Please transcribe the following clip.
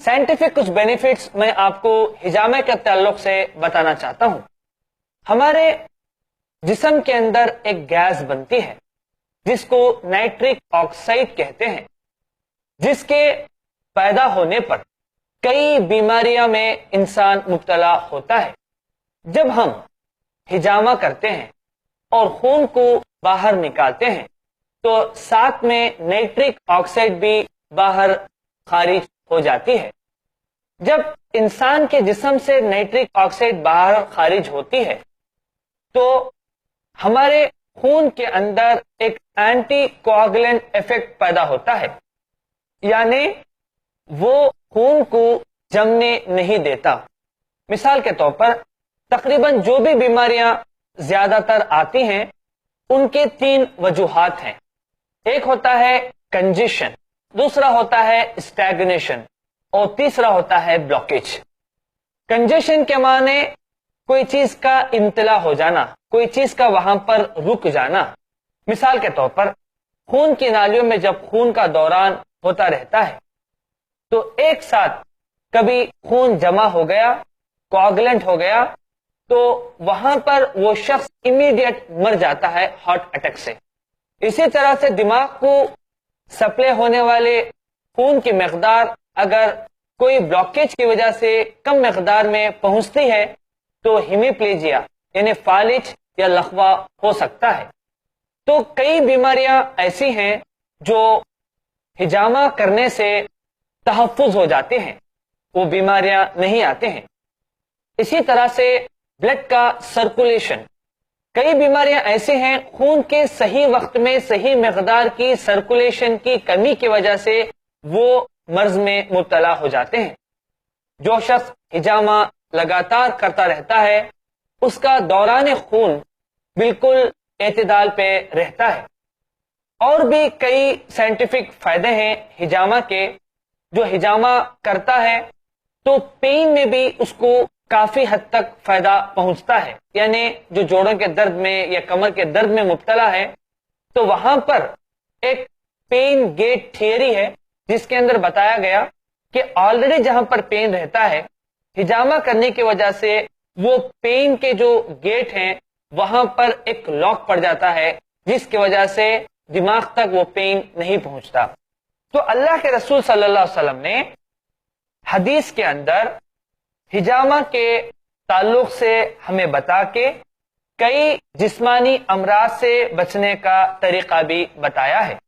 Scientific कुछ benefits मैं आपको हिजामे के ताल्लुक से बताना चाहता हूं। हमारे जिस्म के अंदर एक गैस बनती है जिसको नाइट्रिक ऑक्साइड कहते हैं, जिसके पैदा होने पर कई बीमारियां में इंसान मुब्तला होता है। जब हम हिजामा करते हैं और खून को बाहर निकालते हैं तो साथ में नाइट्रिक ऑक्साइड भी बाहर खारिज हो जाती है। जब इंसान के जिस्म से नाइट्रिक ऑक्साइड बाहर खारिज होती है तो हमारे खून के अंदर एक एंटी कोआगुलेंट इफेक्ट पैदा होता है, यानी वो खून को जमने नहीं देता। मिसाल के तौर पर तकरीबन जो भी बीमारियां ज्यादातर आती हैं उनके 3 वजूहात हैं। एक होता है कंजेशन, दूसरा होता है स्टैग्नेशन और तीसरा होता है ब्लॉकेज। कंजेशन के माने कोई चीज का इम्तला हो जाना, कोई चीज का वहां पर रुक जाना। मिसाल के तौर पर खून की नालियों में जब खून का दौरान होता रहता है तो एक साथ कभी खून जमा हो गया, कोआगुलेंट हो गया, तो वहां पर वो शख्स इमीडिएट मर जाता है हार्ट अटैक से। इसी तरह से दिमाग को सप्लाई होने वाले खून की मकदार अगर कोई ब्लॉकेज की वजह से कम मकदार में पहुंचती है तो हिमीप्लेजिया यानी फालिज या लकवा हो सकता है। तो कई बीमारियां ऐसी हैं जो हिजामा करने से तहफ्फुज हो जाते हैं, वो बीमारियां नहीं आते हैं। इसी तरह से ब्लड का सर्कुलेशन, कई बीमारियां ऐसे हैं खून के सही वक्त में सही मकदार की सर्कुलेशन की कमी की वजह से वो मर्ज में मुब्तला हो जाते हैं। जो शख्स हिजामा लगातार करता रहता है उसका दौरान खून बिल्कुल एतदाल पे रहता है। और भी कई साइंटिफिक फायदे हैं हिजामा के। जो हिजामा करता है तो पेन में भी उसको काफी हद तक फायदा पहुंचता है, यानी जो जोड़ों के दर्द में या कमर के दर्द में मुब्तला है तो वहां पर एक पेन गेट थियरी है जिसके अंदर बताया गया कि ऑलरेडी जहां पर पेन रहता है हिजामा करने की वजह से वो पेन के जो गेट हैं वहां पर एक लॉक पड़ जाता है जिसकी वजह से दिमाग तक वो पेन नहीं पहुंचता। तो अल्लाह के रसूल सल्लल्लाहु अलैहि वसल्लम ने हदीस के अंदर हिजामा के ताल्लुक से हमें बता के कई जिस्मानी अमराज से बचने का तरीका भी बताया है।